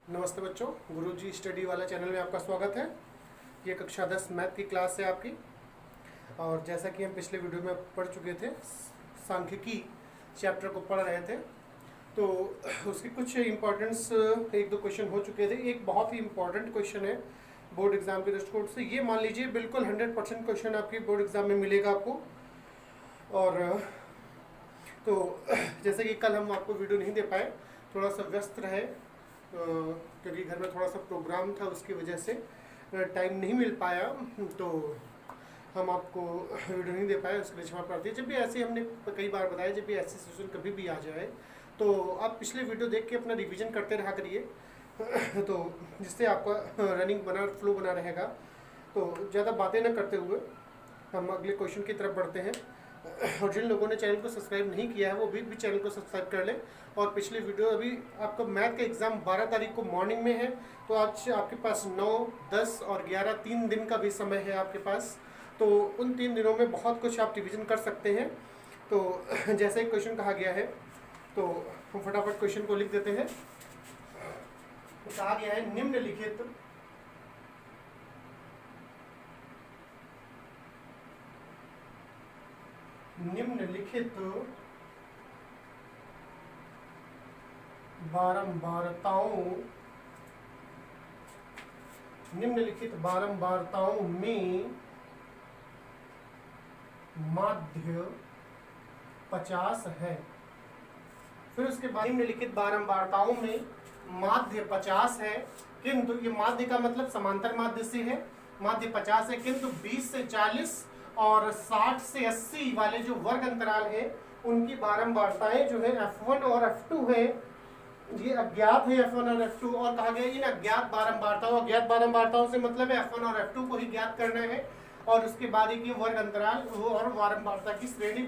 नमस्ते बच्चों, गुरुजी स्टडी वाला चैनल में आपका स्वागत है। ये कक्षा 10 मैथ की क्लास है आपकी। और जैसा कि हम पिछले वीडियो में पढ़ चुके थे, सांख्यिकी चैप्टर को पढ़ रहे थे, तो उसके कुछ इम्पोर्टेंस एक दो क्वेश्चन हो चुके थे। एक बहुत ही इम्पोर्टेंट क्वेश्चन है बोर्ड एग्जाम के दृष्टिकोण से। ये मान लीजिए बिल्कुल 100% क्वेश्चन आपकी बोर्ड एग्जाम में मिलेगा आपको। और तो जैसे कि कल हम आपको वीडियो नहीं दे पाए, थोड़ा सा व्यस्त रहे क्योंकि घर में थोड़ा सा प्रोग्राम था, उसकी वजह से टाइम नहीं मिल पाया, तो हम आपको वीडियो नहीं दे पाए, उसके लिए क्षमा प्रार्थी। जब भी ऐसे हमने कई बार बताया, जब भी ऐसी सिचुएशन कभी भी आ जाए तो आप पिछले वीडियो देख के अपना रिवीजन करते रहा करिए, तो जिससे आपका रनिंग बना फ्लो बना रहेगा। तो ज़्यादा बातें न करते हुए हम अगले क्वेश्चन की तरफ बढ़ते हैं। और जिन लोगों ने चैनल को सब्सक्राइब नहीं किया है वो भी चैनल को सब्सक्राइब कर लें। और पिछले वीडियो, अभी आपका मैथ का एग्ज़ाम 12 तारीख को मॉर्निंग में है, तो आज आपके पास 9, 10 और 11 3 दिन का भी समय है आपके पास। तो उन 3 दिनों में बहुत कुछ आप रिवीजन कर सकते हैं। तो जैसे एक क्वेश्चन कहा गया है, तो हम फटाफट क्वेश्चन को लिख देते हैं। तो कहा गया है निम्नलिखित बारंबारताओं में माध्य 50 है। फिर उसके बाद निम्नलिखित बारंबारताओं में माध्य 50 है, किंतु ये माध्य का मतलब समांतर माध्य से है, माध्य 50 है, किंतु 20 से 40 और 60 से 80 वाले जो वर्ग अंतराल है उनकी बारंबारताएं जो है F1 और F2 है, ये अज्ञात है F1 और F2। और कहा गया इन अज्ञात बारंबारताओं से मतलब है F1 और F2 को ही ज्ञात करना है। और उसके बाद एक ये वर्ग अंतराल और बारंबारता की सारणी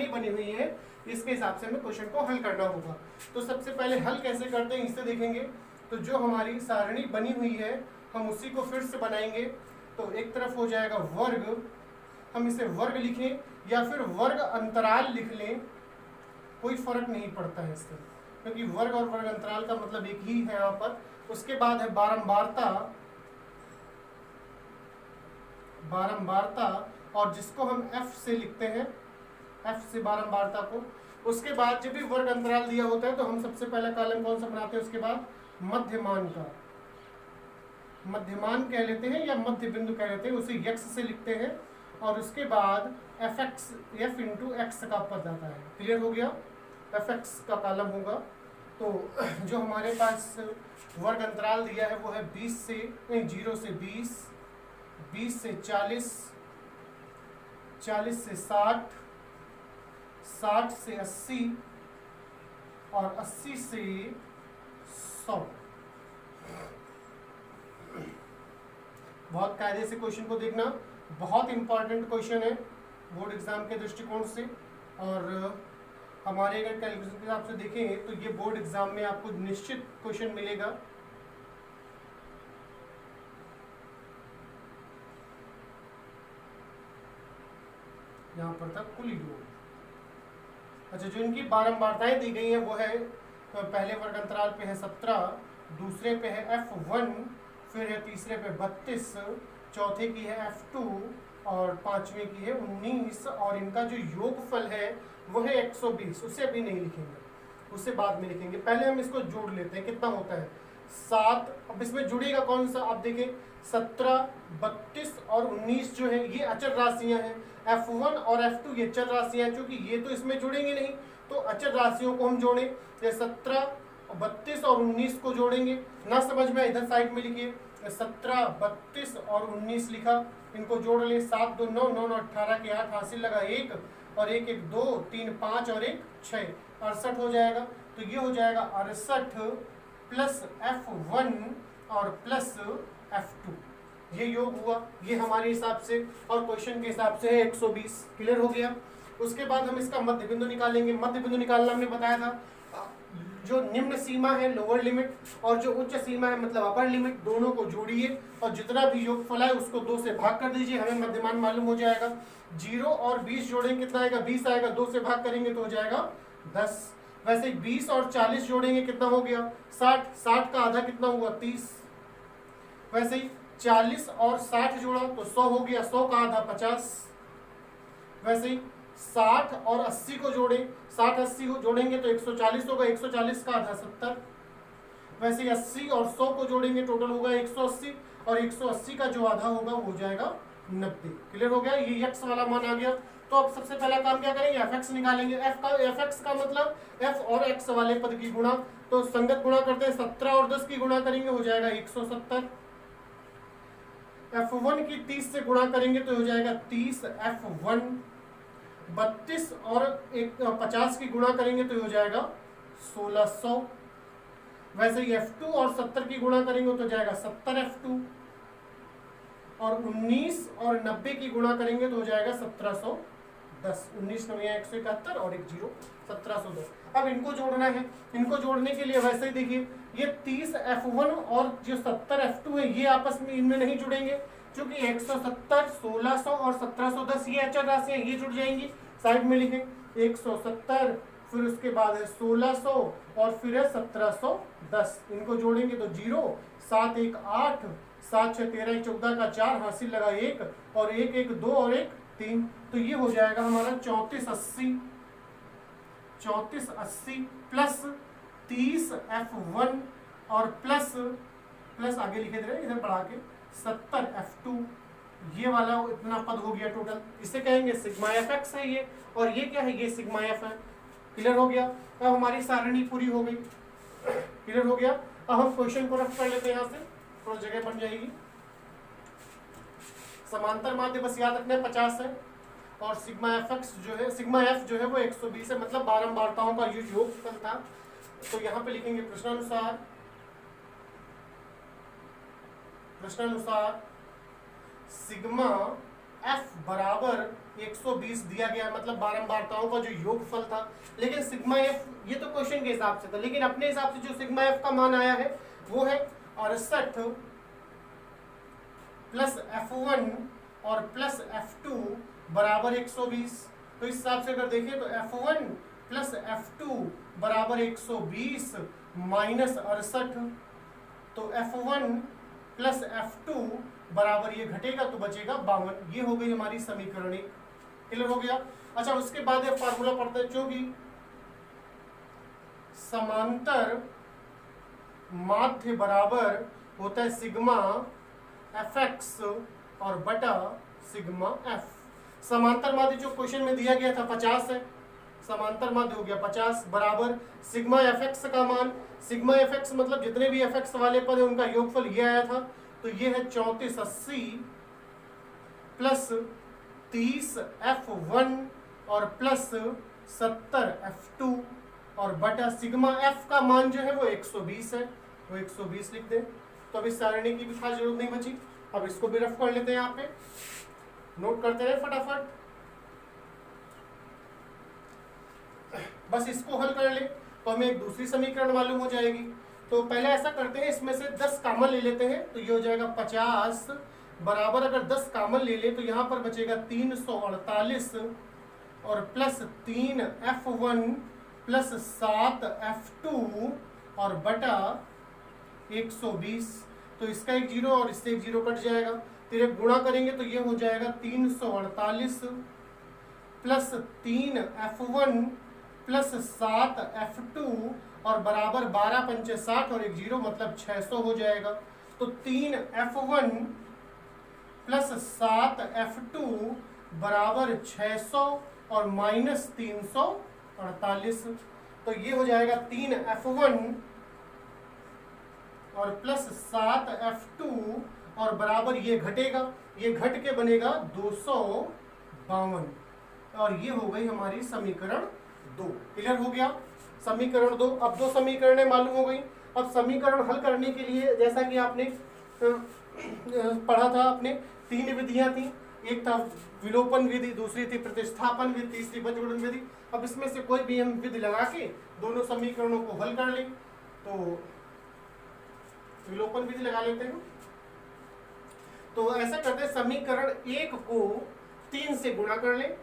बनी हुई है, इसके हिसाब से हमें क्वेश्चन को हल करना होगा। तो सबसे पहले हल कैसे करते हैं इसे देखेंगे। तो जो हमारी सारणी बनी हुई है हम उसी को फिर से बनाएंगे। तो एक तरफ हो जाएगा वर्ग, हम इसे वर्ग लिखें या फिर वर्ग अंतराल लिख लें, कोई फर्क नहीं पड़ता है इससे, क्योंकि वर्ग और वर्ग अंतराल का मतलब एक ही है यहाँ पर। उसके बाद है बारंबारता, और जिसको हम F से लिखते हैं, F से बारंबारता को। उसके बाद जब भी वर्ग अंतराल दिया होता है तो हम सबसे पहला कॉलम कौन सा बनाते हैं, उसके बाद मध्यमान का, मध्यमान कह लेते हैं या मध्य बिंदु कह लेते हैं, उसे x से लिखते हैं। और उसके बाद f इंटू एक्स का पद आता है। क्लियर हो गया, fx का कॉलम होगा। तो जो हमारे पास वर्ग अंतराल दिया है वो है 0 से 20, 20 से 40, 40 से 60, 60 से 80 और 80 से 100। बहुत कायदे से क्वेश्चन को देखना, बहुत इंपॉर्टेंट क्वेश्चन है बोर्ड एग्जाम के दृष्टिकोण से। और हमारे अगर कैलकुलेशन के हिसाब से देखें तो ये बोर्ड एग्जाम में आपको निश्चित क्वेश्चन मिलेगा। यहाँ पर था कुल योग। अच्छा, जो इनकी बारंबारताएं दी गई हैं वो है, तो पहले वर्ग अंतराल पे है 17, दूसरे पे है F1, फिर है तीसरे पे 32, चौथे की है F2 और पांचवें की है 19। और इनका जो योगफल है वो है 120। उसे अभी नहीं लिखेंगे, उसे बाद में लिखेंगे। पहले हम इसको जोड़ लेते हैं, कितना होता है 7। अब इसमें जुड़ेगा कौन सा, आप देखें 17, 32 और 19 जो है ये अचर राशियां हैं। F1 और F2 ये चर राशियां हैं, क्योंकि ये तो इसमें जुड़ेंगे नहीं, तो अचर राशियों को हम जोड़ें। 17, 32 और 19 को जोड़ेंगे। ना समझ में इधर साइड में लिखिए, 17, 32 और 19 लिखा, इनको जोड़ ले। 7 2 9, 9 18 के 8 हासिल लगा 1 और 1 1 2 3 5 और 1 6, 68 हो जाएगा। तो ये हो जाएगा 68 प्लस F1 और प्लस F2, ये योग हुआ। ये हमारे हिसाब से और क्वेश्चन के हिसाब से है 120। क्लियर हो गया। उसके बाद हम इसका मध्य बिंदु निकालेंगे। मध्य बिंदु निकालना हमने बताया था, जो निम्न सीमा है लोअर लिमिट और जो उच्च सीमा है मतलब अपर लिमिट, दोनों को जोड़िए और जितना भी योगफल है उसको 2 से भाग कर दीजिए, हमें मध्यमान मालूम हो जाएगा। 0 और 20 जोड़ेंगे कितना आएगा, 20 आएगा। 2 से भाग करेंगे तो हो जाएगा 10। वैसे 20 और 40 जोड़ेंगे कितना हो गया 60, 60 का आधा कितना हुआ 30। वैसे ही 40 और 60 जोड़ा तो 100 हो गया, 100 का आधा 50। वैसे ही 60 और 80 को जोड़े, 60 80 को जोड़ेंगे तो 140 होगा, 140 का आधा 70। वैसे ही 80 और 100 को जोड़ेंगे टोटल होगा 180, और 180 का जो आधा होगा वो हो जाएगा 90। क्लियर हो गया, ये x वाला मान आ गया। तो अब सबसे पहला काम क्या करेंगे, fx निकालेंगे। fx का मतलब f और x वाले पद की गुणा, तो संगत गुणा करते हैं, 17 और 10 की गुणा करेंगे हो जाएगा 170। f1 की 30 से गुणा करेंगे तो हो जाएगा 30 f1। 32 और 50 की गुणा करेंगे तो हो जाएगा 1600। वैसे ही f2 और 70 की गुणा करेंगे तो जाएगा 70 f2, और 19 और 90 की गुणा करेंगे तो हो जाएगा 1710। 19 9 171 और एक 0 1710। अब इनको जोड़ना है, इनको जोड़ने के लिए वैसे ही देखिए ये 30 f1 और जो 70 f2 है ये आपस में इनमें नहीं जुड़ेंगे, क्योंकि 170 1600 और 1710 ये अचर राशि है, ये जुड़ जाएंगी। साइड में लिखें 170, फिर उसके बाद है 1600 और फिर है 1710। इनको जोड़ेंगे तो 0 7 1 8, 7 6 13 1 14 का 4, हासिल लगा 1, और 1 1 2 और 1 3, तो ये हो जाएगा हमारा 3480। 3480 प्लस 30 f1 और प्लस आगे लिखे दे रहे इधर बढ़ा के 70 f2। ये वाला इतना पद हो गया टोटल, इसे कहेंगे सिग्मा fx है ये, और ये क्या है, ये सिग्मा f है। क्लियर हो गया, अब हमारी सारणी पूरी हो गई। क्लियर हो गया, अब हम क्वेश्चन को रफ कर लेते हैं, यहाँ से थोड़ा जगह बन जाएगी। समांतर माध्य बस याद रखना 50 है, और सिग्मा fx जो है, सिग्मा f जो है वो 120 है, मतलब बारंबारताओं का योगफल था। तो यहाँ पे लिखेंगे प्रश्नानुसार सिग्मा f बराबर 120 दिया गया, मतलब बारंबारताओं का जो योगफल था। लेकिन सिग्मा f ये तो क्वेश्चन के हिसाब से था, लेकिन अपने हिसाब से जो सिग्मा f का मान आया है वो है 68 प्लस f1 और प्लस f2 बराबर 120। तो इस हिसाब से अगर देखें तो f1 प्लस f2 बराबर 120 माइनस 68, तो f1 प्लस f2 बराबर ये घटेगा तो बचेगा 52। ये हो गई हमारी समीकरण 1। क्लियर हो गया। अच्छा, उसके बाद ये फार्मूला पढ़ते हैं, जो कि समांतर माध्य बराबर होता है सिग्मा fx और बटा सिग्मा f। समांतर माध्य जो क्वेश्चन में दिया गया था 50 है, समांतर माध्य हो गया 50 बराबर सिग्मा fx का मान, सिग्मा fx मतलब जितने भी fx वाले पद है उनका योगफल ये आया था, तो ये है 3480 प्लस 30 f1 और प्लस 70 f2 और बटा सिग्मा f का मान जो है वो 120 है, वो 120 लिख दें। तो अब इस सारणी की भी खास जरूरत नहीं बची। अब इसको भी रफ कर लेते हैं, यहाँ पे नोट करते रहे फटाफट। बस इसको हल कर ले तो हमें एक दूसरी समीकरण मालूम हो जाएगी। तो पहले ऐसा करते हैं, इसमें से 10 कॉमन ले लेते हैं, तो ये हो जाएगा 50 बराबर, अगर 10 कॉमन ले ले तो यहाँ पर बचेगा 348 और प्लस 3 f1 प्लस 7 f2 और बटा 120। तो इसका एक 0 और इससे एक 0 कट जाएगा, फिर गुणा करेंगे तो ये हो जाएगा 348 प्लस 3 f1 प्लस 7 f2 और बराबर 12 पंचे 60 और एक 0 मतलब 600 हो जाएगा। तो 3 f1 प्लस 7 f2 बराबर 600 और माइनस 348। तो ये हो जाएगा 3 f1 और प्लस 7 f2 और बराबर ये घटेगा, ये घट के बनेगा 252, और ये हो गई हमारी समीकरण 2। क्लियर हो गया, समीकरण 2। अब 2 समीकरणें मालूम हो गई। अब समीकरण हल करने के लिए जैसा कि आपने पढ़ा था, आपने 3 विधियां थी, एक था विलोपन विधि, दूसरी थी प्रतिस्थापन विधि, तीसरी बंधगुणन विधि। अब इसमें से कोई भी हम विधि लगा के दोनों समीकरणों को हल कर लें। तो विलोपन विधि लगा लेते हैं। तो ऐसा करते हैं, समीकरण 1 को 3 से गुणा कर लें,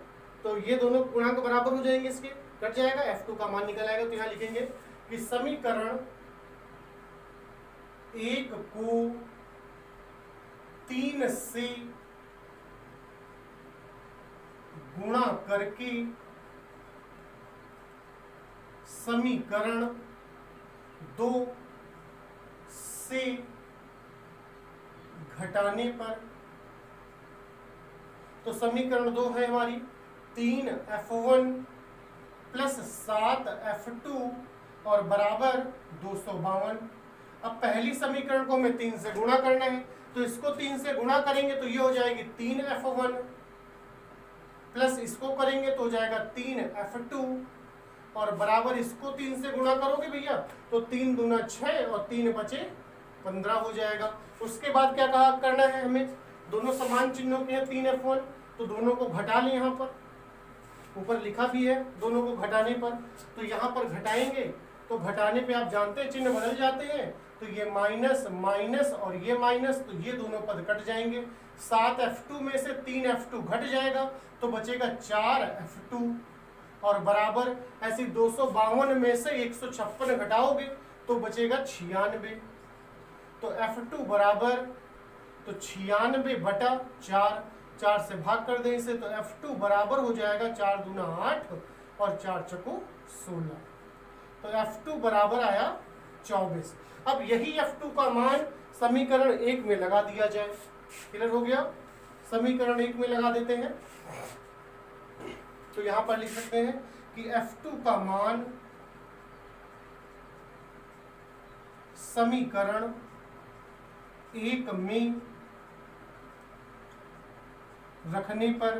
तो ये दोनों गुणांक बराबर हो जाएंगे इसके। कट जाएगा, F2 का मान निकल आएगा। तो यहाँ लिखेंगे कि समीकरण 1 को 3 से गुणा करके समीकरण 2 से घटाने पर, तो समीकरण 2 है हमारी 3F1 प्लस 7F2 और बराबर 252। अब पहली समीकरण को हमें 3 से गुणा करना है, तो इसको 3 से गुणा करेंगे तो ये हो जाएगी 3F1 प्लस इसको करेंगे तो हो जाएगा 3F2 और बराबर इसको 3 से गुणा करोगे भैया तो 3 दूना 6 और 3 बचे 15 हो जाएगा। उसके बाद क्या कहा करना है हमें, दोनों समान चिन्हों के हैं 3F1, तो दोनों को घटा लें, यहाँ पर ऊपर लिखा भी है दोनों को घटाने पर, तो यहाँ पर घटाएंगे तो घटाने पे आप जानते हैं चिन्ह बदल जाते हैं, तो ये माइनस माइनस और ये माइनस, तो ये दोनों पद कट जाएंगे। 7F2 में से 3F2 घट जाएगा तो बचेगा 4F2 और बराबर ऐसी 252 में से 156 घटाओगे तो बचेगा 96। तो F2 बराबर तो 96 बटा 4, 4 से भाग कर दें इसे, तो F2 बराबर हो जाएगा 4 दूना 8 और 4 चको 16, तो F2 बराबर आया 24। अब यही F2 का मान समीकरण 1 में लगा दिया जाए। क्लियर हो गया, समीकरण 1 में लगा देते हैं, तो यहां पर लिख सकते हैं कि F2 का मान समीकरण 1 में रखने पर,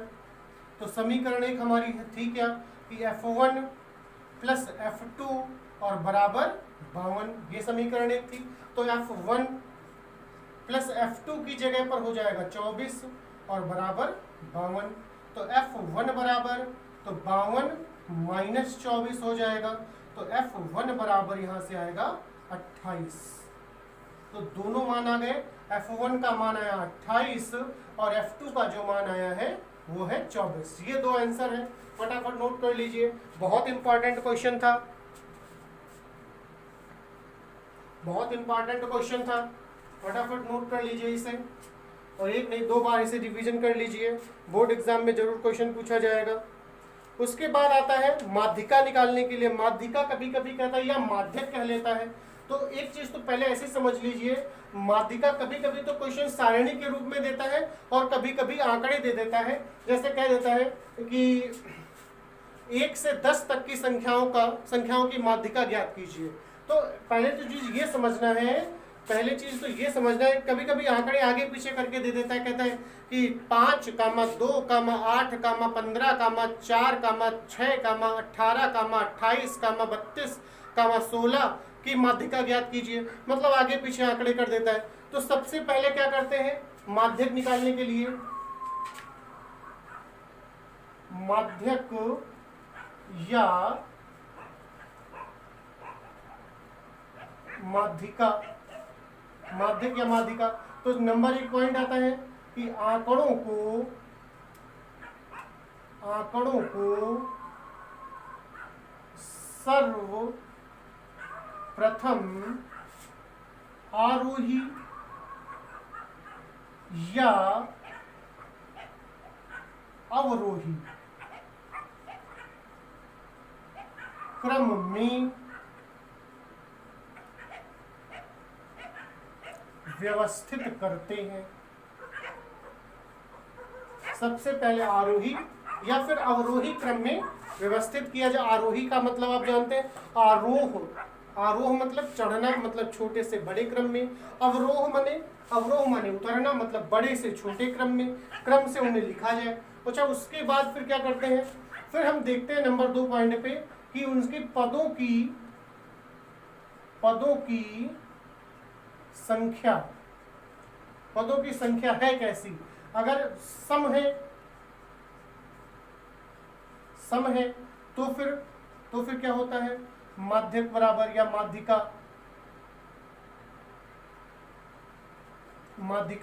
तो समीकरण 1 हमारी थी क्या कि F1 प्लस F2 और बराबर 52, ये समीकरण 1 थी। तो F1 प्लस F2 की जगह पर हो जाएगा 24 और बराबर 52, तो F1 बराबर तो 52 माइनस 24 हो जाएगा, तो F1 बराबर यहाँ से आएगा 28। तो दोनों मान आ गए, F1 का मान आया 28 और F2 का जो मान आया है वो है 24। ये दो आंसर है, फटाफट नोट कर लीजिए, बहुत इंपॉर्टेंट क्वेश्चन था, बहुत इंपॉर्टेंट क्वेश्चन था, फटाफट नोट कर लीजिए इसे, और एक नहीं 2 बार इसे रिवीजन कर लीजिए, बोर्ड एग्जाम में जरूर क्वेश्चन पूछा जाएगा। उसके बाद आता है माध्यिका निकालने के लिए। माध्यिका कभी कभी कहता है या माध्यक कह लेता है, तो एक चीज तो पहले ऐसे समझ लीजिए, माध्यिका कभी कभी तो क्वेश्चन सारणी के रूप में देता है और कभी कभी आंकड़े दे देता है। जैसे कह देता है कि 1 से 10 तक की संख्याओं की माध्यिका ज्ञात कीजिए। तो पहले तो चीज ये समझना है, पहले चीज तो ये समझना है, कभी कभी आंकड़े आगे पीछे करके दे देता है, कहता है कि 5, 2, 8, 15, 4, 6, 18, 28, 32, 16 की माध्यिका ज्ञात कीजिए, मतलब आगे पीछे आंकड़े कर देता है। तो सबसे पहले क्या करते हैं माध्यक निकालने के लिए, माध्यक या माध्यिका, माध्यक या माध्यिका, तो नंबर 1 पॉइंट आता है कि आंकड़ों को सर्वप्रथम आरोही या अवरोही क्रम में व्यवस्थित करते हैं। सबसे पहले आरोही या फिर अवरोही क्रम में व्यवस्थित किया जाए। आरोही का मतलब आप जानते हैं आरोह, आरोह मतलब चढ़ना, मतलब छोटे से बड़े क्रम में। अवरोह माने उतरना, मतलब बड़े से छोटे क्रम में, क्रम से उन्हें लिखा जाए। अच्छा, उसके बाद फिर क्या करते हैं, फिर हम देखते हैं नंबर 2 पॉइंट पे कि उनके पदों की संख्या है कैसी। अगर सम है तो फिर क्या होता है माध्यक बराबर या माध्यिका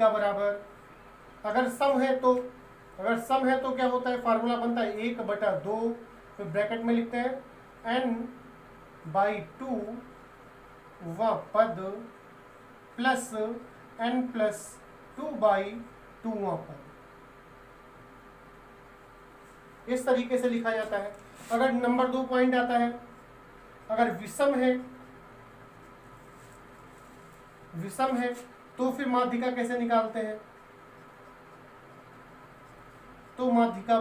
बराबर। अगर सम है तो क्या होता है, फार्मूला बनता है 1/2 फिर ब्रैकेट में लिखते हैं n/2 वह पद प्लस n+2/2 वह पद। इस तरीके से लिखा जाता है। अगर नंबर 2 पॉइंट आता है, अगर विषम है तो फिर माध्यिका कैसे निकालते हैं? तो माध्यिका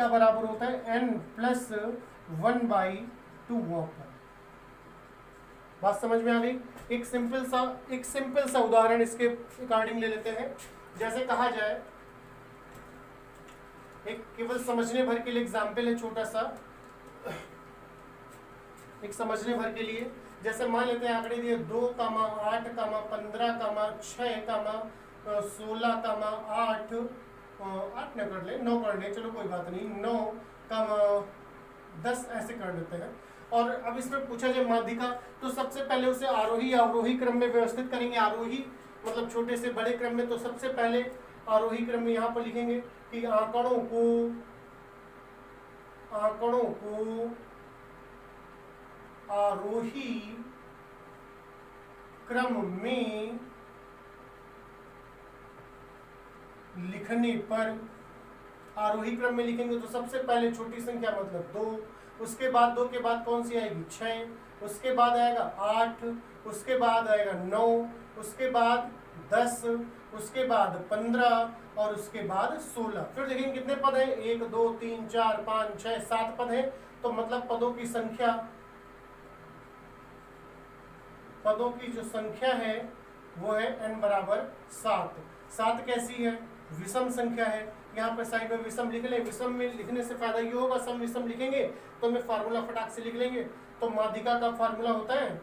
बराबर होता है n+1/2 वह पद। बात समझ में आ गई? एक सिंपल सा उदाहरण इसके अकॉर्डिंग ले लेते हैं। जैसे कहा जाए, एक केवल समझने भर के लिए एग्जाम्पल है, छोटा सा एक समझने भर के लिए। जैसे मान लेते हैं आंकड़े दिए 2, 8, 15, 6, 16, 8 न कर ले, 9 कर ले, चलो कोई बात नहीं, 9, 10 ऐसे कर लेते हैं। और अब इसमें पूछा जाए माध्यिका, तो सबसे पहले उसे आरोही या अवरोही क्रम में व्यवस्थित करेंगे। आरोही मतलब छोटे से बड़े क्रम में, तो सबसे पहले आरोही क्रम में यहाँ पर लिखेंगे कि आंकड़ों को आरोही क्रम में लिखने पर, आरोही क्रम में लिखेंगे तो सबसे पहले छोटी संख्या मतलब 2, उसके बाद 2 के बाद कौन सी आएगी 6, उसके बाद आएगा 8, उसके बाद आएगा 9, उसके बाद 10, उसके बाद 15 और उसके बाद 16। फिर देखेंगे कितने पद हैं, 1, 2, 3, 4, 5, 6, 7 पद हैं। तो मतलब पदों की जो संख्या है वो है n बराबर 7। 7 कैसी है? विषम संख्या है। यहाँ पर साइड में विषम लिख लें। विषम में लिखने से फायदा ये होगा, सम विषम लिखेंगे तो हमें फार्मूला फटाक से लिख लेंगे। तो माध्यिका का फार्मूला होता है,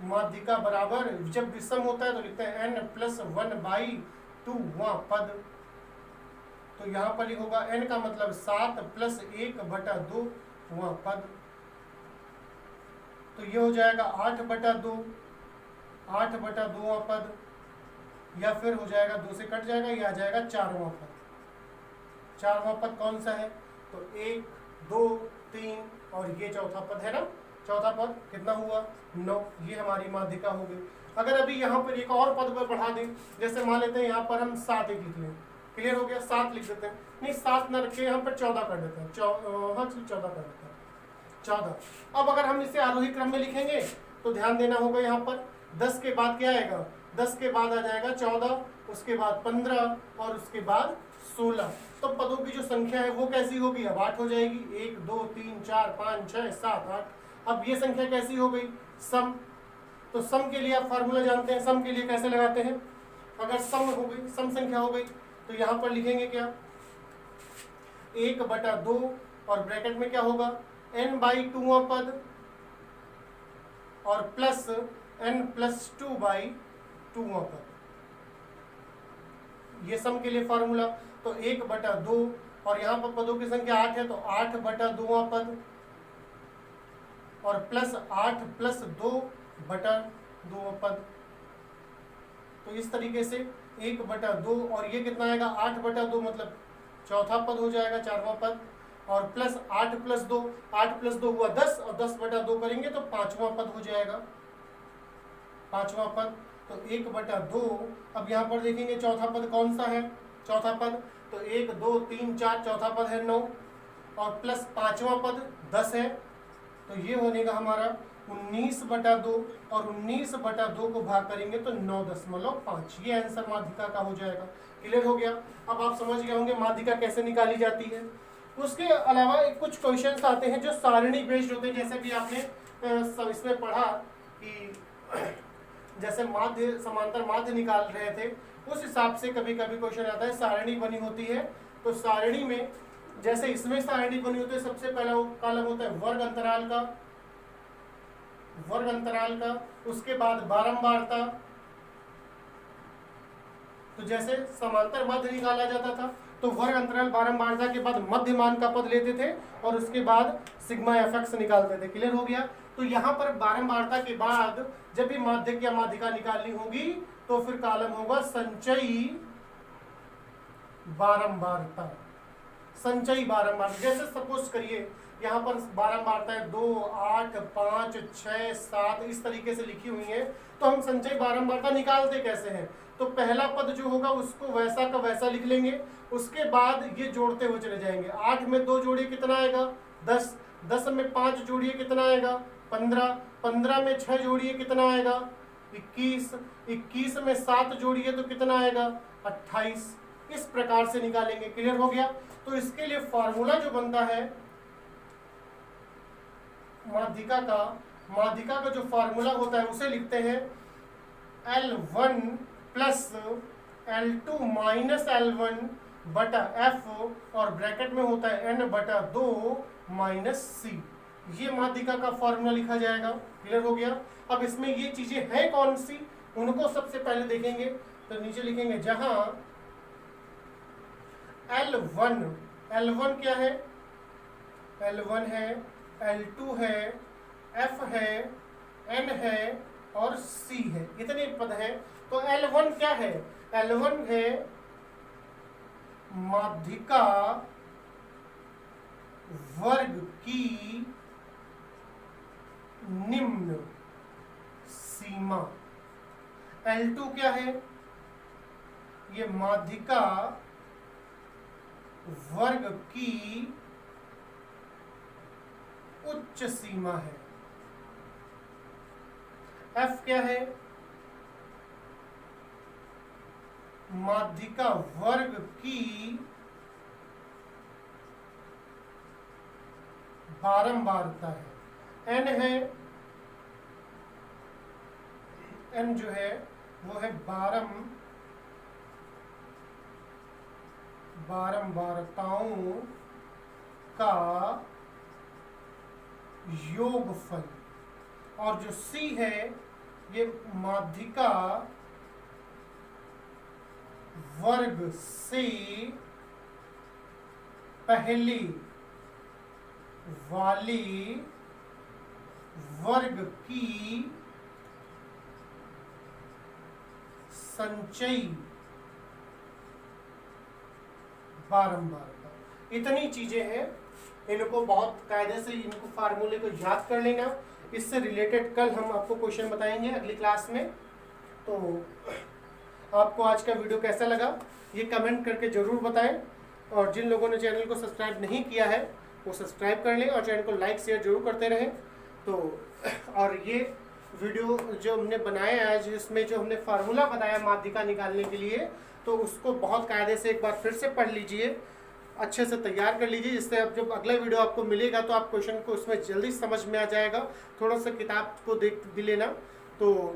माध्यिका बराबर, जब विषम होता है तो लिखते हैं n+1/2 वह पद। तो यहाँ पर होगा n का मतलब 7 + 1/2 वह पद। तो ये हो जाएगा 8/2 वह पद, या फिर हो जाएगा 2 से कट जाएगा, ये आ जाएगा 4वां पद। 4वां पद कौन सा है? तो 1, 2, 3 और ये चौथा पद है ना। चौथा पद कितना हुआ? 9। ये हमारी माध्यिका हो गई। अगर अभी यहाँ पर एक और पद पर बढ़ा दें, जैसे मान लेते हैं यहाँ पर हम 7 लिख लें, क्लियर हो गया? 7 लिख देते हैं, नहीं 7 ना रखे, यहाँ पर 14 कर देते हैं। 14 कर देते हैं, 14। अब अगर हम इसे आरोही क्रम में लिखेंगे तो ध्यान देना होगा, यहाँ पर 10 के बाद क्या आएगा? 10 के बाद आ जाएगा 14, उसके बाद 15 और उसके बाद 16। तो पदों की जो संख्या है वो कैसी होगी? अब 8 हो जाएगी। 1, 2, 3, 4, 5, 6, 7, 8। अब ये संख्या कैसी हो गई? सम। तो सम के लिए आप फार्मूला जानते हैं, सम के लिए कैसे लगाते हैं? अगर सम हो गई, सम संख्या हो गई, तो यहाँ पर लिखेंगे क्या? 1/2 और ब्रैकेट में क्या होगा? n/2 पद और प्लस n+2/2 पद। ये सम के लिए फार्मूला। तो 1/2 और यहाँ पर पदों की संख्या 8 है तो 8/2 पद और प्लस 8 + 2/2 पद। तो इस तरीके से 1/2 और ये कितना आएगा? 8/2 मतलब चौथा पद हो जाएगा, 4वां पद, और प्लस 8 + 2, 8 + 2 हुआ 10 और 10/2 करेंगे तो 5वां पद हो जाएगा, 5वां पद। तो 1/2। अब यहाँ पर देखेंगे चौथा पद कौन सा है? चौथा पद तो 1, 2, 3, 4, चौथा पद है 9 और प्लस 5वां पद 10 है। तो ये बनेगा हमारा 19/2 और 19/2 को भाग करेंगे तो 9.5। ये आंसर माध्यिका का हो जाएगा। क्लियर हो गया? अब आप समझ गए होंगे माध्यिका कैसे निकाली जाती है। उसके अलावा कुछ क्वेश्चंस आते हैं जो सारणी बेस्ड होते हैं। जैसे भी आपने इसमें पढ़ा कि जैसे माध्य समांतर माध्य निकाल रहे थे, उस हिसाब से कभी कभी क्वेश्चन आता है, सारणी बनी होती है। तो सारणी में जैसे इसमें सारणी बनी होती है, सबसे पहला कॉलम होता है वर्ग अंतराल का, उसके बाद बारंबारता। तो जैसे समांतर माध्य निकाला जाता था तो वर्ग अंतराल बारंबारता के बाद मध्यमान का पद लेते थे और उसके बाद सिग्मा fx निकालते थे। क्लियर हो गया? तो यहाँ पर बारंबारता के बाद जब भी माध्यक या माध्यिका निकालनी होगी तो फिर कॉलम होगा संचयी बारंबारता। संचयी बारंबार, जैसे सपोज करिए यहाँ पर बारंबारता है 2, 8, 5, 6, 7 इस तरीके से लिखी हुई है, तो हम संचयी बारंबारता निकालते कैसे हैं? तो पहला पद जो होगा उसको वैसा का वैसा लिख लेंगे, उसके बाद ये जोड़ते हुए चले जाएंगे। 8 में 2 जोड़िए कितना आएगा? 10, 10 में 5 जोड़िए कितना आएगा? 15, 15 में 6 जोड़िए कितना आएगा? 21, 21 में 7 जोड़िए तो कितना आएगा? 28। इस प्रकार से निकालेंगे। क्लियर हो गया? तो इसके लिए फॉर्मूला जो बनता है माध्यिका का जो फॉर्मूला होता है उसे लिखते हैं L1 plus L2 minus L1 बटा F और ब्रैकेट में होता है N बटा 2 माइनस C। ये माध्यिका का फॉर्मूला लिखा जाएगा। क्लियर हो गया? अब इसमें ये चीजें हैं कौन सी, उनको सबसे पहले देखेंगे। तो नीचे लिखेंगे जहां L1 क्या है? L1 है, L2 है, F है, N है और C है, इतने पद हैं। तो L1 क्या है? L1 है माध्यिका वर्ग की निम्न सीमा। L2 क्या है? ये माध्यिका वर्ग की उच्च सीमा है। F क्या है? माध्यिका वर्ग की बारंबारता है। N है, N जो है वो है बारंबारताओं का योगफल। और जो C है ये माध्यिका वर्ग से पहले वाली वर्ग की संचयी बारंबारता। इतनी चीजें हैं, इनको बहुत कायदे से इनको फार्मूले को याद कर लेना। इससे रिलेटेड कल हम आपको क्वेश्चन बताएंगे अगली क्लास में। तो आपको आज का वीडियो कैसा लगा ये कमेंट करके जरूर बताएं, और जिन लोगों ने चैनल को सब्सक्राइब नहीं किया है वो सब्सक्राइब कर लें और चैनल को लाइक शेयर जरूर करते रहें। तो और ये वीडियो जो हमने बनाया है आज, इसमें जो हमने फार्मूला बताया माध्यिका निकालने के लिए, तो उसको बहुत कायदे से एक बार फिर से पढ़ लीजिए, अच्छे से तैयार कर लीजिए, जिससे अब जब अगला वीडियो आपको मिलेगा तो आप क्वेश्चन को उसमें जल्दी समझ में आ जाएगा। थोड़ा सा किताब को देख भी लेना। तो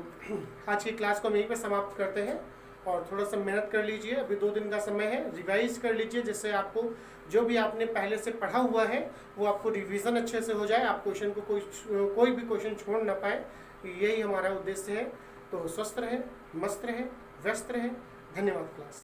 आज की क्लास को हम यहीं पे समाप्त करते हैं, और थोड़ा सा मेहनत कर लीजिए, अभी 2 दिन का समय है, रिवाइज कर लीजिए, जिससे आपको जो भी आपने पहले से पढ़ा हुआ है वो आपको रिवीजन अच्छे से हो जाए, आप क्वेश्चन को कोई भी क्वेश्चन छोड़ ना पाए। यही हमारा उद्देश्य है। तो स्वस्थ रहें, मस्त रहें, व्यस्त रहें। धन्यवाद क्लास।